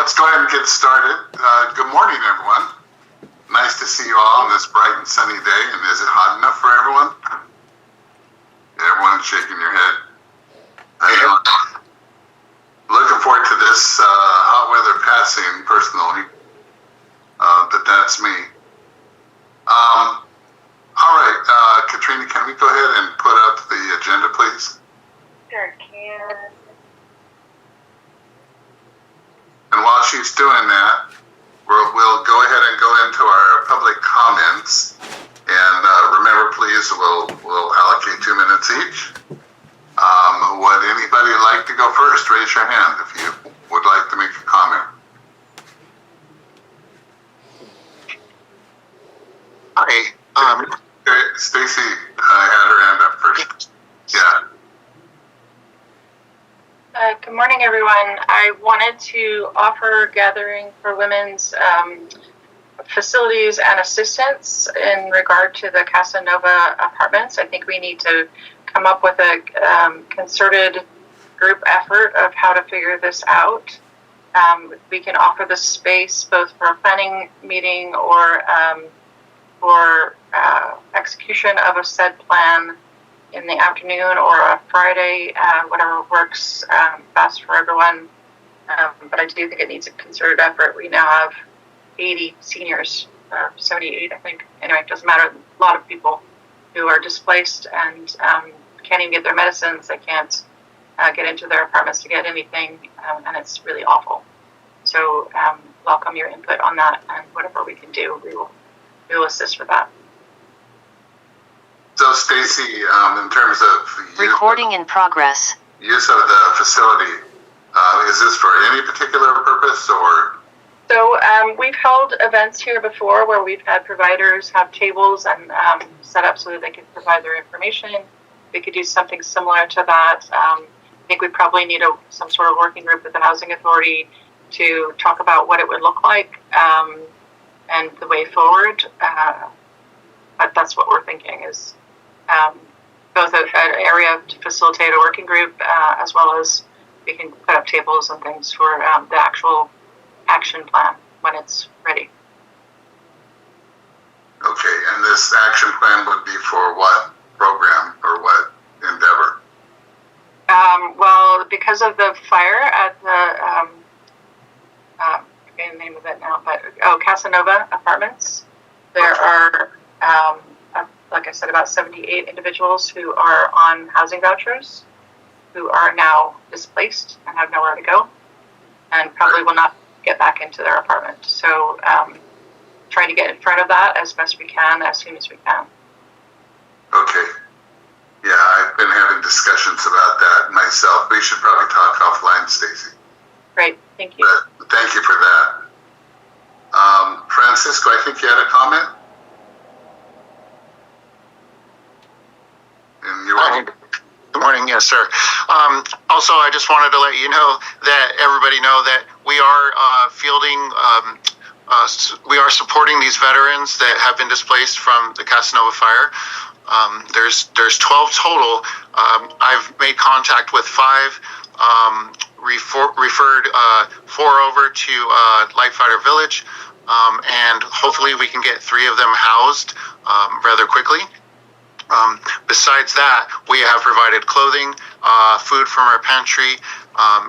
let's go ahead and get started. Good morning, everyone. Nice to see you all on this bright and sunny day. And is it hot enough for everyone? Everyone's shaking your head. Looking forward to this hot weather passing personally. That's me. All right, Katrina, can we go ahead and put up the agenda, please? Sure can. And while she's doing that, we'll go ahead and go into our public comments. And remember, please, we'll allocate 2 minutes each. Would anybody like to go first? Raise your hand if you would like to make a comment. Hi. Stacy had her hand up first. Yeah. Good morning, everyone. I wanted to offer gathering for women's facilities and assistance in regard to the Casanova apartments. I think we need to come up with a concerted group effort of how to figure this out. We can offer the space both for a planning meeting or for execution of a said plan in the afternoon or a Friday, whatever works best for everyone. But I do think it needs a concerted effort. We now have 80 seniors, 78, I think. Anyway, it doesn't matter. A lot of people who are displaced and can't even get their medicines. They can't get into their apartments to get anything, and it's really awful. So welcome your input on that, and whatever we can do, we will assist with that. So, Stacy, in terms of recording in progress, use of the facility, is this for any particular purpose or? So we've held events here before where we've had providers have tables and set up so that they can provide their information. We could do something similar to that. I think we probably need some sort of working group with the Housing Authority to talk about what it would look like and the way forward. But that's what we're thinking is both an area to facilitate a working group as well as we can put up tables and things for the actual action plan when it's ready. Okay, and this action plan would be for what program or what endeavor? Well, because of the fire at the, I forget the name of it now, but, Casanova Apartments, there are, like I said, about 78 individuals who are on housing vouchers who are now displaced and have nowhere to go and probably will not get back into their apartment. So trying to get in front of that as best we can, as soon as we can. Okay. Yeah, I've been having discussions about that myself. We should probably talk offline, Stacy. Great, thank you. But thank you for that. Francisco, I think you had a comment? And you Hi. Good morning, yes, sir. Also, I just wanted to let you know that everybody know that we are fielding, we are supporting these veterans that have been displaced from the Casanova fire. There's 12 total. I've made contact with 5, referred 4 over to Light Fighter Village, and hopefully we can get 3 of them housed rather quickly. Besides that, we have provided clothing, food from our pantry,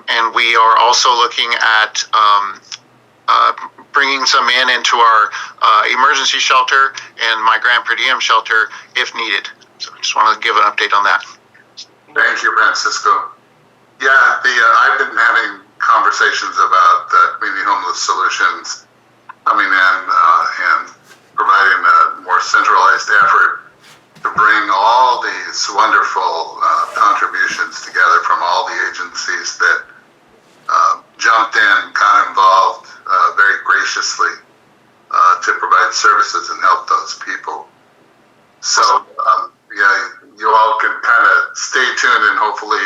and we are also looking at bringing some into our emergency shelter and my Grand Per Diem shelter if needed. So I just want to give an update on that. Thank you, Francisco. Yeah, I've been having conversations about community homeless solutions coming in and providing a more centralized effort to bring all these wonderful contributions together from all the agencies that jumped in, got involved very graciously to provide services and help those people. So, yeah, you all can kind of stay tuned and hopefully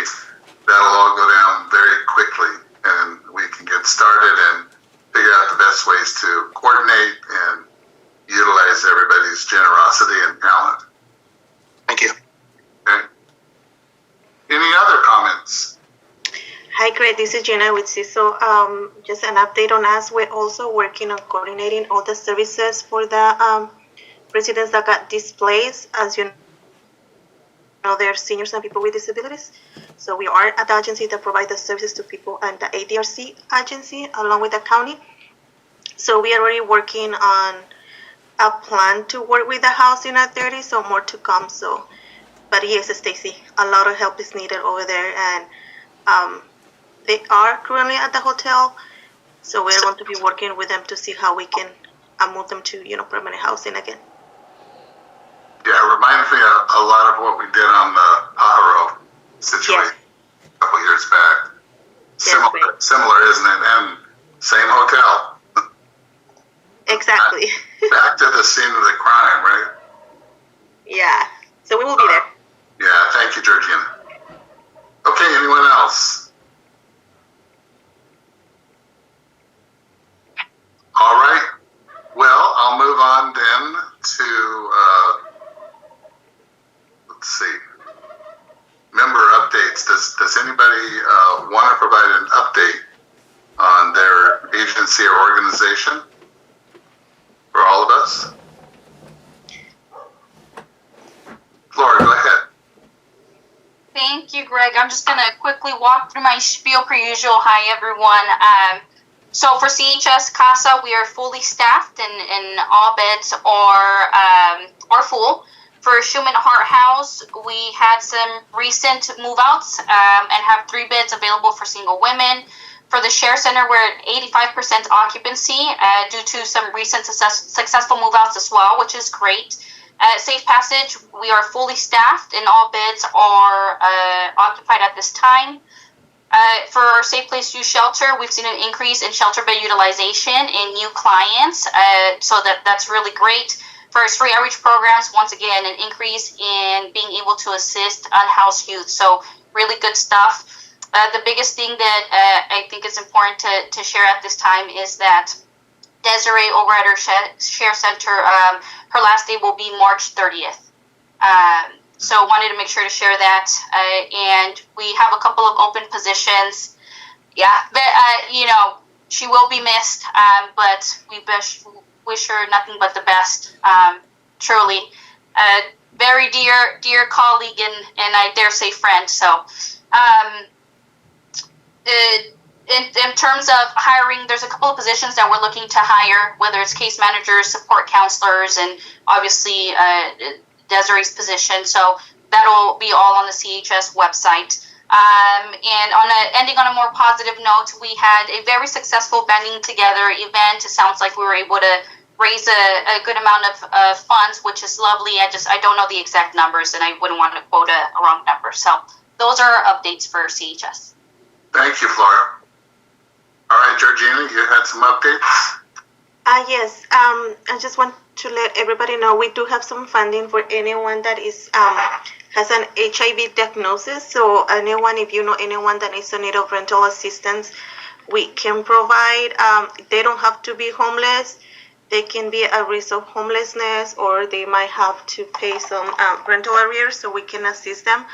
that'll all go down very quickly and we can get started and figure out the best ways to coordinate and utilize everybody's generosity and talent. Thank you. Okay. Any other comments? Hi, Greg, this is Gina with CISO. Just an update on us. We're also working on coordinating all the services for the residents that got displaced. As you know, they're seniors and people with disabilities. So we are at the agency that provide the services to people and the ADRC agency along with the county. So we are already working on a plan to work with the housing authority, so more to come. So, but yes, Stacy, a lot of help is needed over there, and they are currently at the hotel. So we're going to be working with them to see how we can move them to, permanent housing again. Yeah, it reminds me a lot of what we did on the Pajaro situation a couple years back. Similar, isn't it? And same hotel. Exactly. Back to the scene of the crime, right? Yeah. So we will be there. Yeah, thank you, Georgina. Okay, anyone else? All right. Well, I'll move on then to, let's see, member updates. Does anybody want to provide an update on their agency or organization for all of us? Laura, go ahead. Thank you, Greg. I'm just going to quickly walk through my spiel per usual. Hi, everyone. So for CHS CASA, we are fully staffed and all beds are full. For Schumann Heart House, we had some recent move-outs and have 3 beds available for single women. For the Share Center, we're at 85% occupancy due to some recent successful move-outs as well, which is great. At Safe Passage, we are fully staffed and all beds are occupied at this time. For our Safe Place Youth Shelter, we've seen an increase in shelter bed utilization in new clients, so that's really great. For our street outreach programs, once again, an increase in being able to assist unhoused youth, so really good stuff. The biggest thing that I think is important to share at this time is that Desiree over at her Share Center, her last day will be March 30th. So wanted to make sure to share that. And we have a couple of open positions. Yeah, but, she will be missed, but we wish her nothing but the best, truly. Very dear colleague and I dare say friend. So in terms of hiring, there's a couple of positions that we're looking to hire, whether it's case managers, support counselors, and obviously Desiree's position. So that'll be all on the CHS website. And ending on a more positive note, we had a very successful banding together event. It sounds like we were able to raise a good amount of funds, which is lovely. I don't know the exact numbers, and I wouldn't want to quote a wrong number. So those are our updates for CHS. Thank you, Flora. All right, Georgina, you had some updates? Yes. I just want to let everybody know we do have some funding for anyone that is has an HIV diagnosis. So anyone, if you know anyone that is in need of rental assistance, we can provide. They don't have to be homeless. They can be at risk of homelessness, or they might have to pay some rental arrears, so we can assist them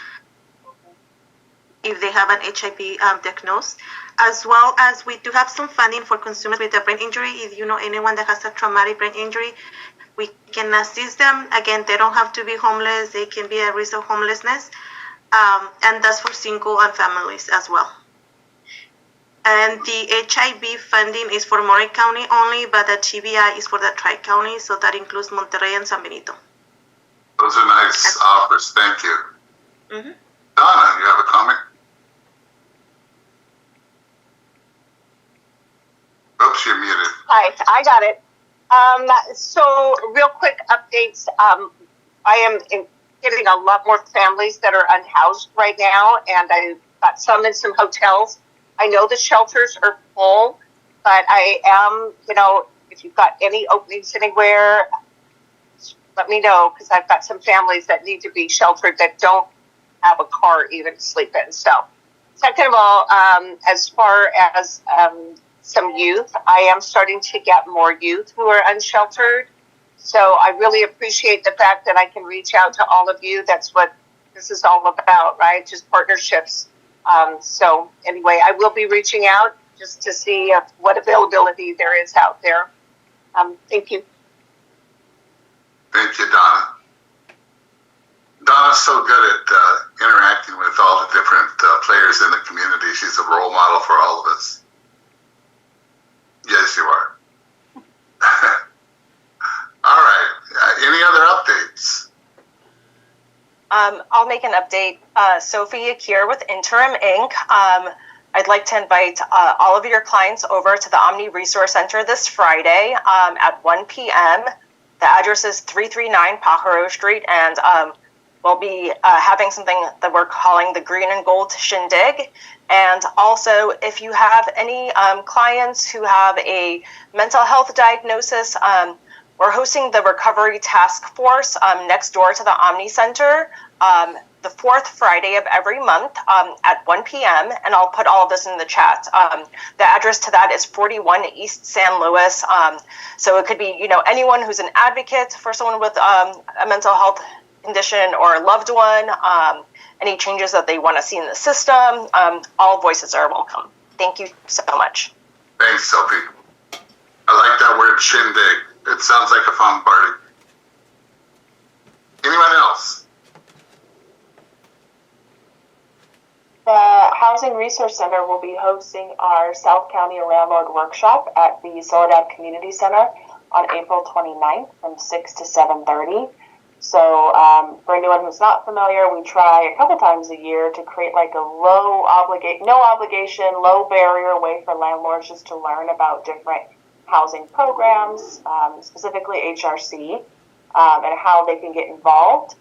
if they have an HIV diagnosis. As well as we do have some funding for consumers with a brain injury. If you know anyone that has a traumatic brain injury, we can assist them. Again, they don't have to be homeless. They can be at risk of homelessness. And that's for single and families as well. And the HIV funding is for Monterey County only, but the TBI is for the Tri-County, so that includes Monterey and San Benito. Those are nice offers. Thank you. Mm-hmm. Donna, you have a comment? Oops, you're muted. Hi, I got it. So real quick updates. I am getting a lot more families that are unhoused right now, and I've got some in some hotels. I know the shelters are full, but I am, if you've got any openings anywhere, let me know, because I've got some families that need to be sheltered that don't have a car even to sleep in. So, second of all, as far as some youth, I am starting to get more youth who are unsheltered. So I really appreciate the fact that I can reach out to all of you. That's what this is all about, right? Just partnerships. So anyway, I will be reaching out just to see what availability there is out there. Thank you. Thank you, Donna. Donna's so good at interacting with all the different players in the community. She's a role model for all of us. Yes, you are. All right. Any other updates? I'll make an update. Sophie here with Interim Inc. I'd like to invite all of your clients over to the Omni Resource Center this Friday at 1 p.m. The address is 339 Pajaro Street, and we'll be having something that we're calling the Green and Gold Shindig. And also, if you have any clients who have a mental health diagnosis, we're hosting the Recovery Task Force next door to the Omni Center the fourth Friday of every month at 1 p.m. And I'll put all of this in the chat. The address to that is 41 East San Luis. So it could be, anyone who's an advocate for someone with a mental health condition or a loved one, any changes that they want to see in the system. All voices are welcome. Thank you so much. Thanks, Sophie. I like that word, shindig. It sounds like a fun party. Anyone else? The Housing Resource Center will be hosting our South County Landlord Workshop at the Soledad Community Center on April 29th from 6 to 7:30. So for anyone who's not familiar, we try a couple times a year to create like a no obligation, low barrier way for landlords just to learn about different housing programs, specifically HRC, and how they can get involved.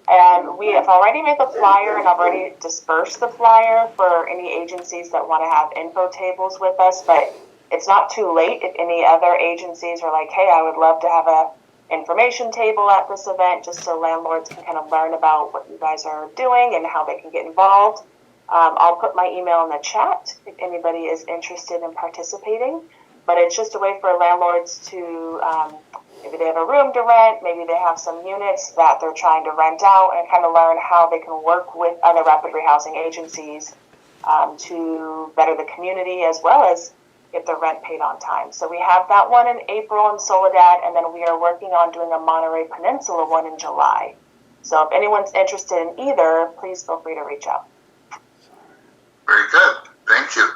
And we have already made the flyer and already dispersed the flyer for any agencies that want to have info tables with us, but it's not too late if any other agencies are like, hey, I would love to have a information table at this event just so landlords can kind of learn about what you guys are doing and how they can get involved. I'll put my email in the chat if anybody is interested in participating, but it's just a way for landlords to maybe they have a room to rent, maybe they have some units that they're trying to rent out and kind of learn how they can work with other rapid rehousing agencies to better the community as well as get the rent paid on time. So we have that one in April in Soledad, and then we are working on doing a Monterey Peninsula one in July. So if anyone's interested in either, please feel free to reach out. Very good. Thank you.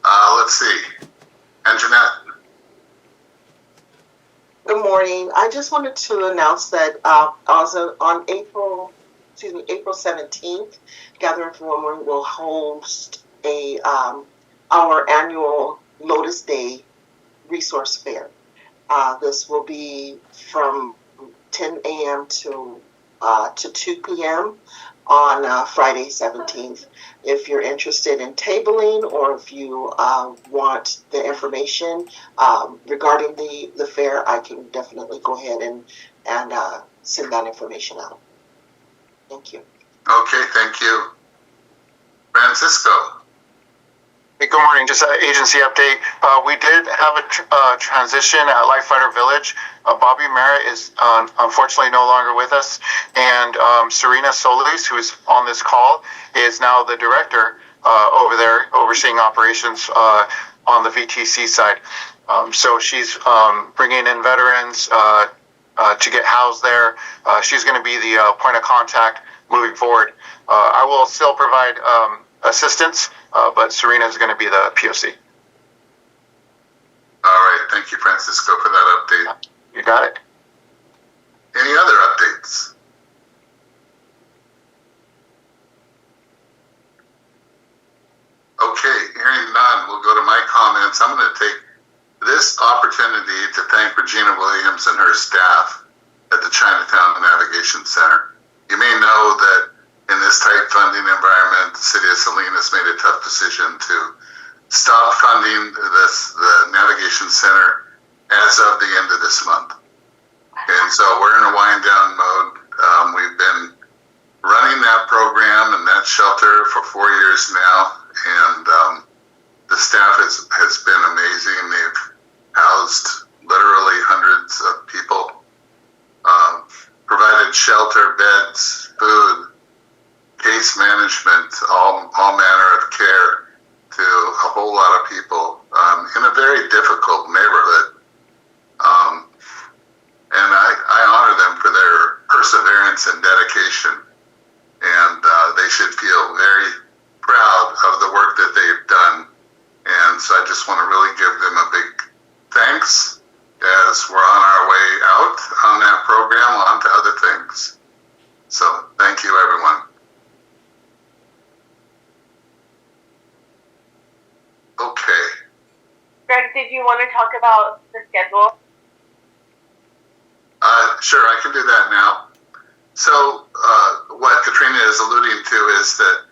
Let's see. And Jeanette. Good morning. I just wanted to announce that also on April 17th, Gathering for Women will host our annual Lotus Day resource fair. This will be from 10 a.m. to 2 p.m. on Friday 17th. If you're interested in tabling or if you want the information regarding the fair, I can definitely go ahead and send that information out. Thank you. Okay, thank you. Francisco. Hey, good morning. Just an agency update. We did have a transition at Life Fighter Village. Bobby Merritt is unfortunately no longer with us, and Serena Solis, who is on this call, is now the director over there overseeing operations on the VTC side. So she's bringing in veterans to get housed there. She's going to be the point of contact moving forward. I will still provide assistance, but Serena is going to be the POC. All right. Thank you, Francisco, for that update. You got it. Any other updates? Okay, hearing none, we'll go to my comments. I'm going to take this opportunity to thank Regina Williams and her staff at the Chinatown Navigation Center. You may know that in this tight funding environment, the city of Salinas made a tough decision to stop funding the Navigation Center as of the end of this month. And so we're in a wind down mode. We've been running that program and that shelter for 4 years now, and the staff has been amazing. They've housed literally hundreds of people, provided shelter, beds, food, case management, all very difficult neighborhood. And I honor them for their perseverance and dedication. And they should feel very proud of the work that they've done. And so I just want to really give them a big thanks as we're on our way out on that program, on to other things. So thank you, everyone. Okay. Greg, did you want to talk about the schedule? Sure, I can do that now. So what Katrina is alluding to is that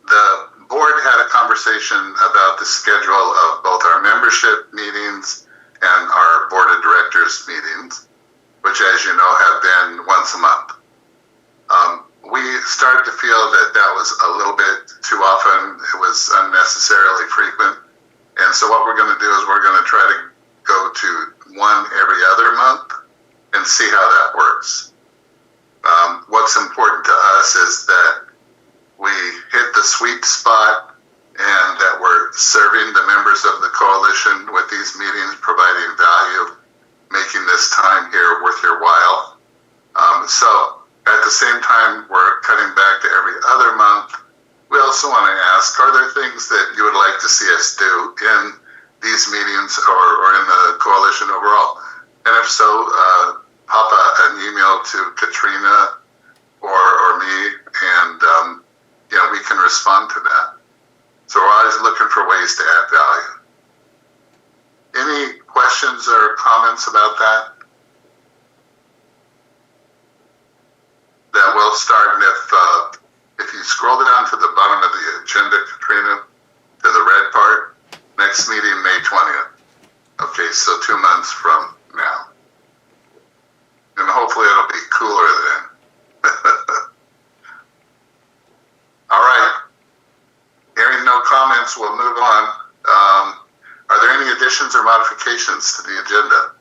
the board had a conversation about the schedule of both our membership meetings and our board of directors meetings, which, as you know, have been once a month. We started to feel that that was a little bit too often. It was unnecessarily frequent. And so what we're going to do is we're going to try to go to one every other month and see how that works. What's important to us is that we hit the sweet spot and that we're serving the members of the coalition with these meetings, providing value, making this time here worth your while. So at the same time, we're cutting back to every other month. We also want to ask, are there things that you would like to see us do in these meetings or in the coalition overall? And if so, pop an email to Katrina or me, and we can respond to that. So we're always looking for ways to add value. Any questions or comments about that? That will start, and if you scroll down to the bottom of the agenda, Katrina, to the red part, next meeting, May 20th. Okay, so 2 months from now. And hopefully it'll be cooler then. All right. Hearing no comments, we'll move on. Are there any additions or modifications to the agenda?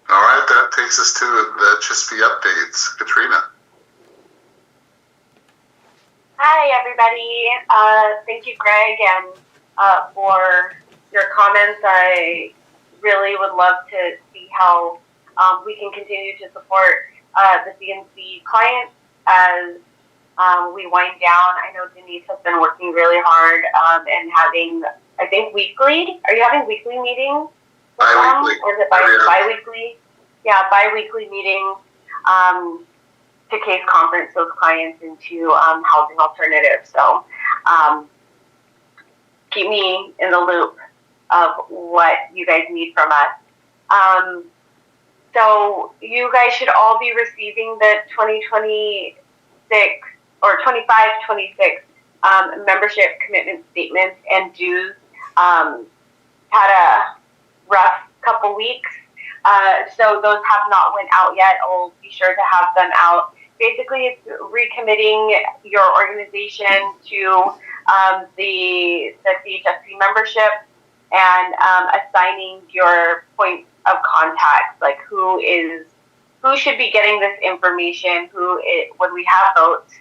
All right, that takes us to the HSP updates. Katrina. Hi, everybody. Thank you, Greg, and for your comments. I really would love to see how we can continue to support the CNC clients as we wind down. I know Denise has been working really hard and having, I think, weekly. Are you having weekly meetings? Bi-weekly. Or is it bi-weekly? Yeah, bi-weekly meetings to case conference those clients into housing alternatives. So keep me in the loop of what you guys need from us. So you guys should all be receiving the 2026 or 25-26 membership commitment statements and dues. Had a rough couple weeks. So those have not went out yet. I'll be sure to have them out. Basically, it's recommitting your organization to the CHSP membership and assigning your points of contact, like who should be getting this information, when we have votes,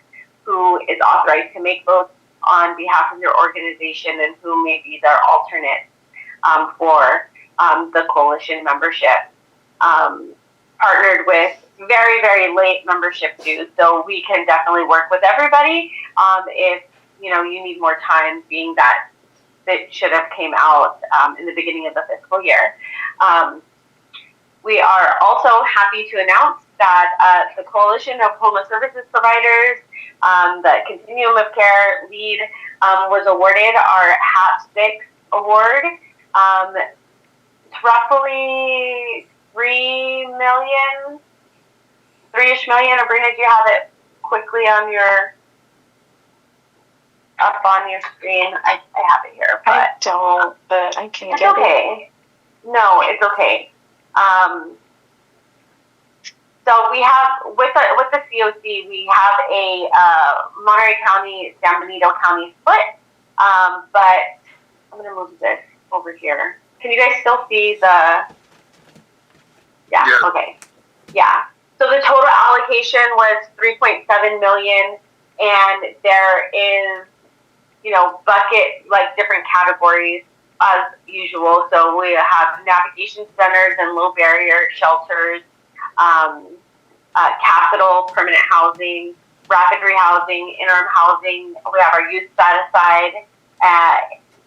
who is authorized to make votes on behalf of your organization, and who may be their alternate for the coalition membership. Partnered with very, very late membership dues, so we can definitely work with everybody. If you need more time, being that it should have came out in the beginning of the fiscal year. We are also happy to announce that the Coalition of Homeless Services Providers, the Continuum of Care lead, was awarded our HAP 6 award. It's roughly $3-ish million. Sabrina, do you have it quickly on your screen? I have it here. But I don't, but I can it's get okay. No, it's okay. So we have with the COC, we have a Monterey County, San Benito County split. But I'm gonna move this over here. Can you guys still see the? Yeah. Okay. Yeah. So the total allocation was $3.7 million, and there is bucket like different categories as usual. So we have navigation centers and low barrier shelters, capital, permanent housing, rapid rehousing, interim housing. We have our youth set-aside,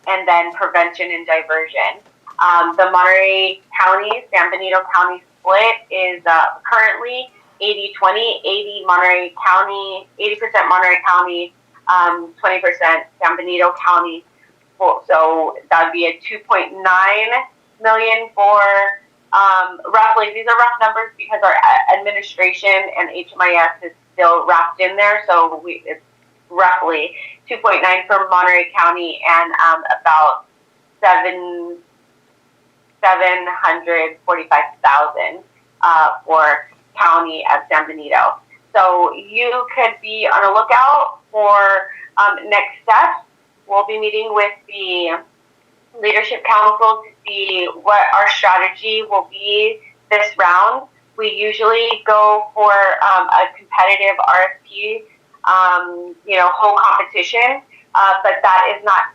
and then prevention and diversion. The Monterey County, San Benito County split is currently 80-20, 80 Monterey County, 80% Monterey County, 20% San Benito County. So that would be a 2.9 million for roughly. These are rough numbers because our administration and HMIS is still wrapped in there. So it's roughly 2.9 for Monterey County and about 745,000 for county at San Benito. So you could be on a lookout for next steps. We'll be meeting with the Leadership Council to see what our strategy will be this round. We usually go for a competitive RFP, whole competition, but that is not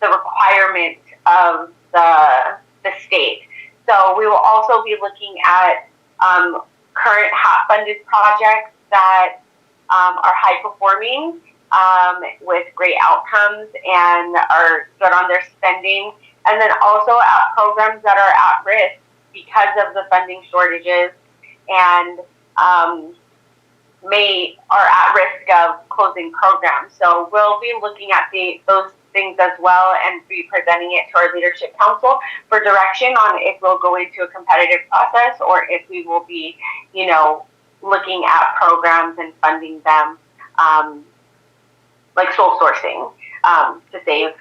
the requirement of the state. So we will also be looking at current HAP funded projects that are high performing with great outcomes and are good on their spending, and then also at programs that are at risk because of the funding shortages and are at risk of closing programs. So we'll be looking at those things as well and be presenting it to our Leadership Council for direction on if we'll go into a competitive process or if we will be, looking at programs and funding them like sole sourcing to save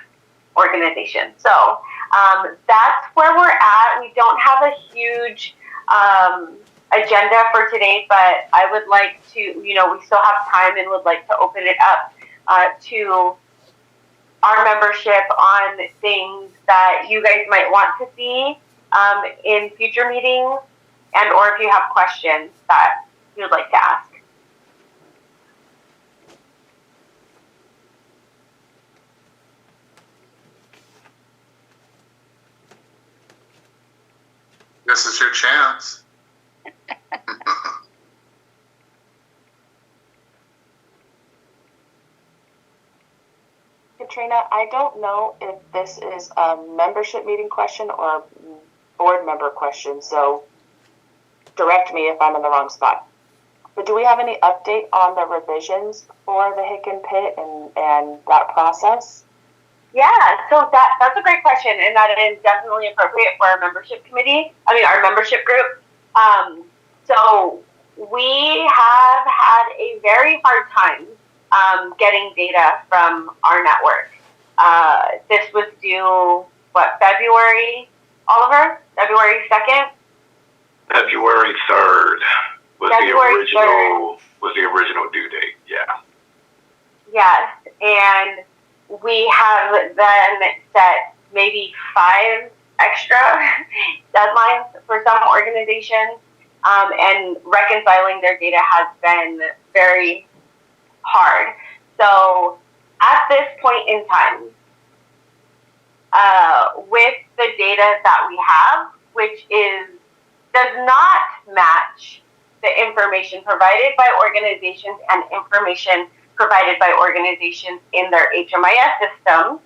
organizations. So that's where we're at. We don't have a huge agenda for today, but I would like to, we still have time and would like to open it up to our membership on things that you guys might want to see in future meetings, and or if you have questions that you would like to ask. This is your chance. Katrina, I don't know if this is a membership meeting question or a board member question, so direct me if I'm in the wrong spot. But do we have any update on the revisions for the Hick and Pit and that process? Yeah, so that's a great question, and that is definitely appropriate for our membership group. So we have had a very hard time getting data from our network. This was due, February, Oliver? February 2nd? February 3rd was February the original due date, yeah. Yes, and we have then set maybe 5 extra deadlines for some organizations, and reconciling their data has been very hard. So at this point in time, with the data that we have, which does not match the information provided by organizations and information provided by organizations in their HMIS system,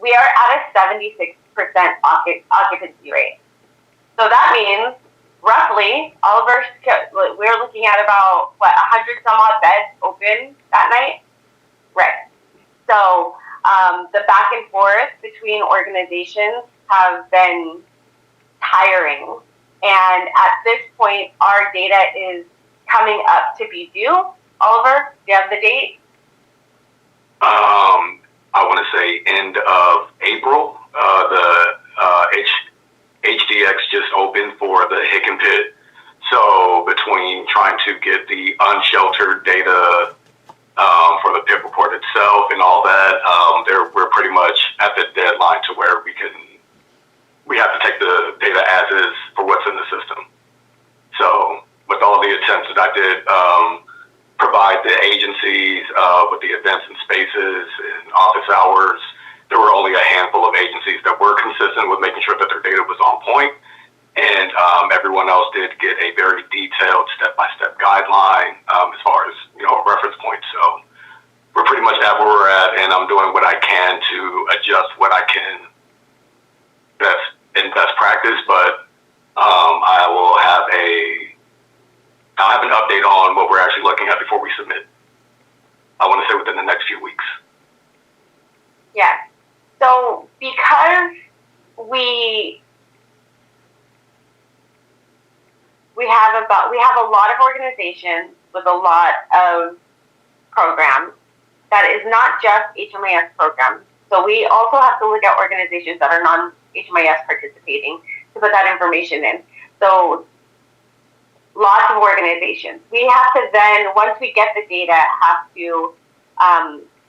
we are at a 76% occupancy rate. So that means roughly, Oliver, we're looking at about 100 some odd beds open that night, right? So the back and forth between organizations have been tiring, and at this point, our data is coming up to be due. Oliver, do you have the date? I want to say end of April. The HDX just opened for the Hick and Pit. So between trying to get the unsheltered data for the PIP report itself and all that, we're pretty much at the deadline to where we have to take the data as is for what's in the system. So with all the attempts that I did, provide the agencies with the event office hours. There were only a handful of agencies that were consistent with making sure that their data was on point. And everyone else did get a very detailed step-by-step guideline as far as, a reference point. So we're pretty much at where we're at, and I'm doing what I can to adjust what I can best practice, but I'll have an update on what we're actually looking at before we submit. I want to say within the next few weeks. Yeah. So because we have a lot of organizations with a lot of programs that is not just HMIS programs. So we also have to look at organizations that are non-HMIS participating to put that information in. So lots of organizations. We have to then, once we get the data, have to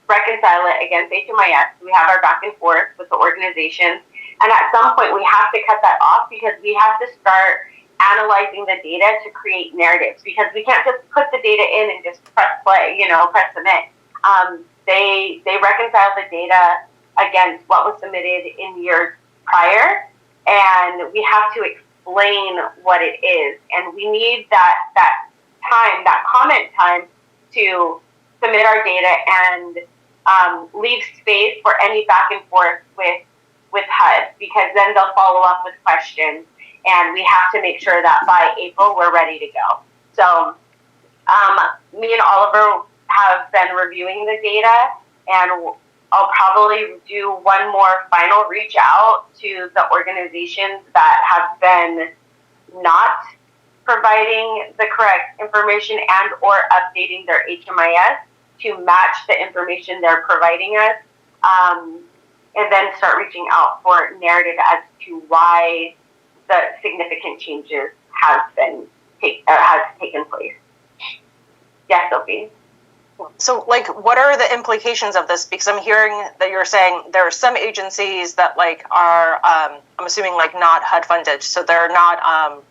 reconcile it against HMIS. We have our back and forth with the organizations. And at some point we have to cut that off because we have to start analyzing the data to create narratives, because we can't just put the data in and just press play, press submit. They reconcile the data against what was submitted in years prior, and we have to explain what it is. And we need that time, that comment time, to submit our data and leave space for any back and forth with HUD, because then they'll follow up with questions, and we have to make sure that by April we're ready to go. So me and Oliver have been reviewing the data, and I'll probably do one more final reach out to the organizations that have been not providing the correct information and or updating their HMIS to match the information they're providing us, and then start reaching out for narrative as to why the significant changes has taken place. Yes, Sophie. So, what are the implications of this? Because I'm hearing that you're saying there are some agencies that, are, I'm assuming, not HUD funded, so they're not,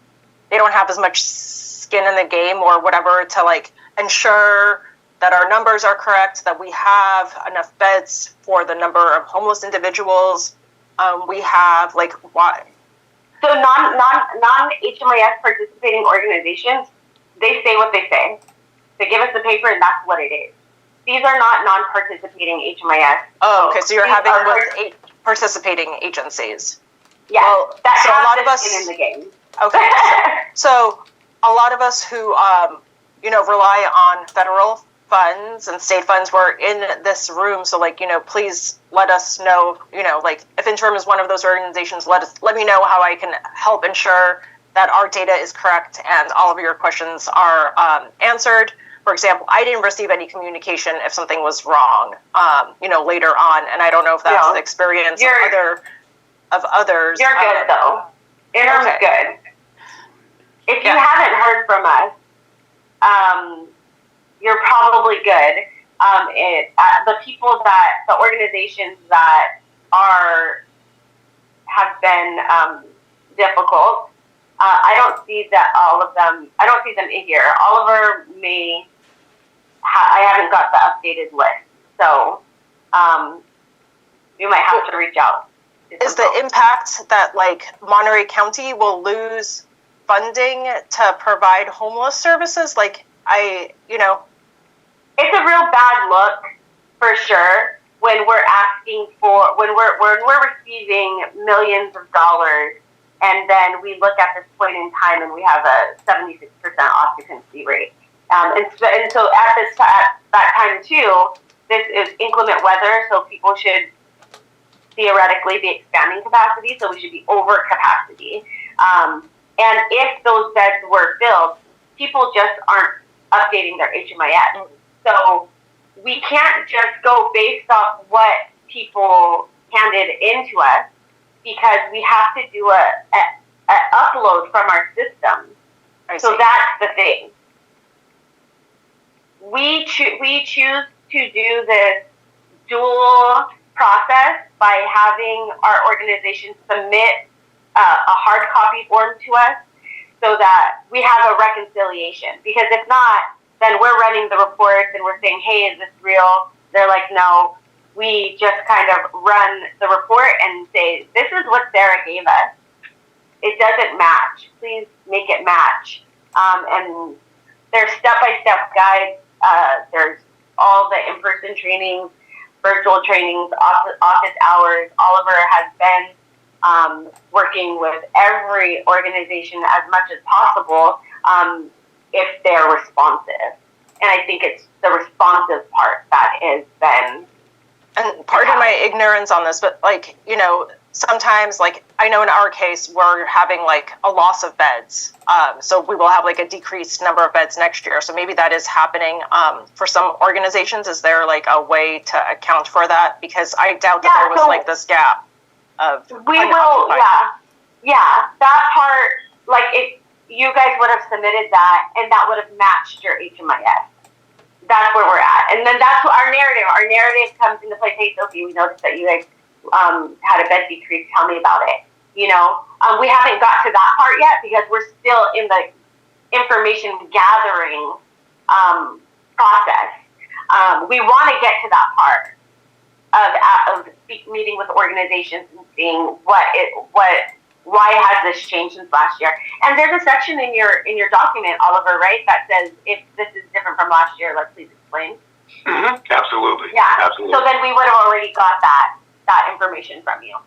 they don't have as much skin in the game or whatever to, ensure that our numbers are correct, that we have enough beds for the number of homeless individuals we have, why? So non-HMIS participating organizations, they say what they say. They give us the paper, and that's what it is. These are not non-participating HMIS. Oh, okay. So you're having with participating agencies. Yeah, well, that so have a lot of us in the game. Okay. So a lot of us who rely on federal funds and state funds were in this room. So please let us know. If Interim is one of those organizations, let me know how I can help ensure that our data is correct and all of your questions are answered. For example, I didn't receive any communication if something was wrong, later on, and I don't know if that's the experience of others. You're good though. Interim's good. If you haven't heard from us, you're probably good. The organizations that have been difficult. I don't see that all of them. I don't see them in here. Oliver may. I haven't got the updated list, so you might have to reach out. Is the impact that Monterey County will lose funding to provide homeless services? It's a real bad look for sure when we're receiving millions of dollars. And then we look at this point in time, and we have a 76% occupancy rate. And so at that time too, this is inclement weather, so people should theoretically be expanding capacity. So we should be over capacity. And if those beds were filled, people just aren't updating their HMIS. So we can't just go based off what people handed into us, because we have to do a upload from our system. So that's the thing. We choose to do this dual process by having our organization submit a hard copy form to us so that we have a reconciliation. Because if not, then we're running the reports and we're saying, hey, is this real? They're like, no. we just kind of run the report and say, this is what Sarah gave us. It doesn't match. Please make it match. And there's step-by-step guides. There's all the in-person trainings, virtual trainings, office hours. Oliver has been working with every organization as much as possible if they're responsive. And I think it's the responsive part that has been. And pardon my ignorance on this, but like, you know, sometimes, like, I know in our case, we're having like a loss of beds. So we will have like a decreased number of beds next year. So maybe that is happening for some organizations. Is there like a way to account for that? Because I doubt that there was like this gap of. We will, yeah, that part, like if you guys would have submitted that and that would have matched your HMIS. That's where we're at. And then that's our narrative. Our narrative comes into play. Hey, Sophie, we noticed that you guys had a bed decrease. Tell me about it. You know, we haven't got to that part yet because we're still in the information gathering process. We want to get to that part of meeting with organizations and seeing why has this changed since last year? And there's a section in your document, Oliver, right, that says if this is different from last year, let's please explain. Mm-hmm. Absolutely. Yeah. Absolutely. So then we would have already got that information from you.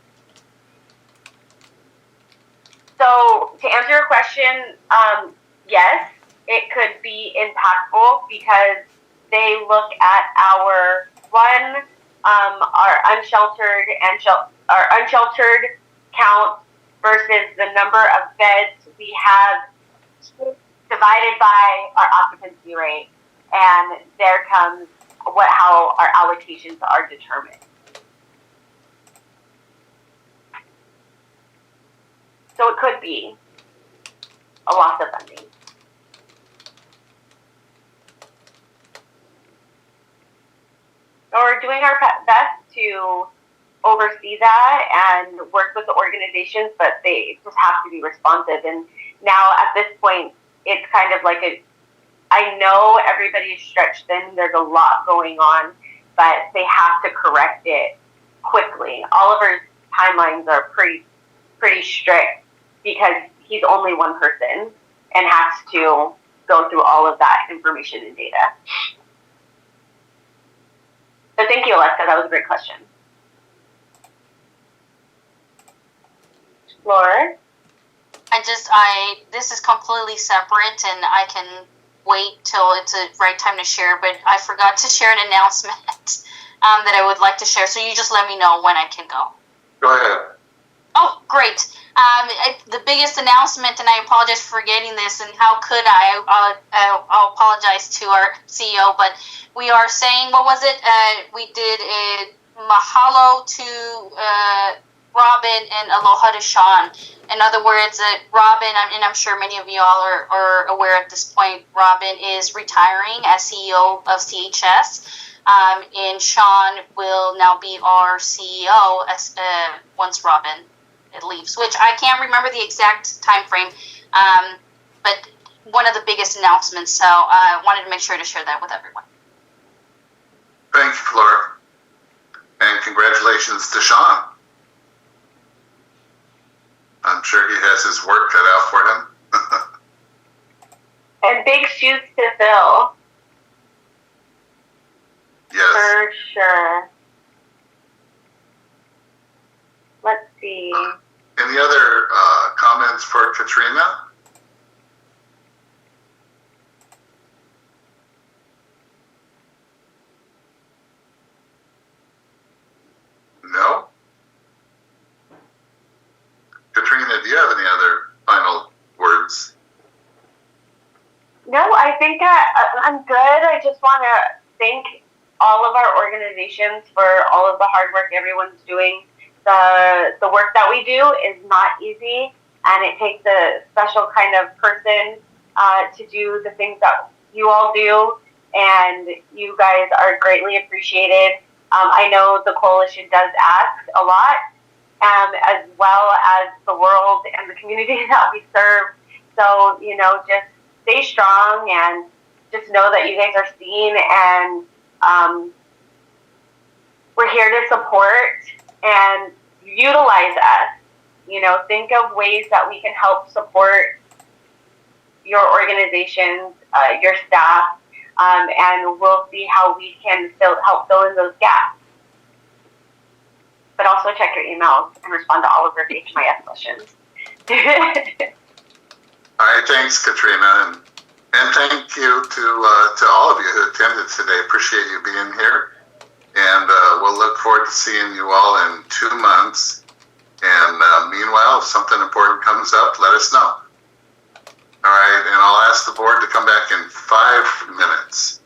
So to answer your question, yes, it could be impactful because they look at our unsheltered and our unsheltered count versus the number of beds we have divided by our occupancy rate, and there comes how our allocations are determined. So it could be a loss of funding. So we're doing our best to oversee that and work with the organizations, but they just have to be responsive. And now at this point, it's kind of like I know everybody's stretched thin. There's a lot going on, but they have to correct it quickly. Oliver's timelines are pretty strict because he's only one person and has to go through all of that information and data. So thank you, Alexa. That was a great question. Laura? This is completely separate and I can wait till it's a right time to share, but I forgot to share an announcement that I would like to share. So you just let me know when I can go. Go ahead. Oh, great. The biggest announcement, and I apologize for forgetting this, and how could I'll apologize to our CEO, but we are saying, what was it? We did a mahalo to Robin and aloha to Sean. In other words, Robin, and I'm sure many of you all are aware at this point, Robin is retiring as CEO of CHS. And Sean will now be our CEO once Robin leaves, which I can't remember the exact time frame, but one of the biggest announcements. So I wanted to make sure to share that with everyone. Thank you, Flora. And congratulations to Sean. I'm sure he has his work cut out for him. And big shoes to fill. Yes. For sure. Let's see. Any other comments for Katrina? No? Katrina, do you have any other final words? No, I think I'm good. I just want to thank all of our organizations for all of the hard work everyone's doing. The work that we do is not easy, and it takes a special kind of person to do the things that you all do, and you guys are greatly appreciated. I know the coalition does ask a lot, as well as the world and the community that we serve. So, just stay strong and just know that you guys are seen, and we're here to support and utilize us. You know, think of ways that we can help support your organizations, your staff, and we'll see how we can help fill in those gaps. But also check your emails and respond to all of your HMIS questions. All right, thanks, Katrina, and thank you to all of you who attended today. Appreciate you being here, and we'll look forward to seeing you all in 2 months. And meanwhile, if something important comes up, let us know. All right, and I'll ask the board to come back in 5 minutes.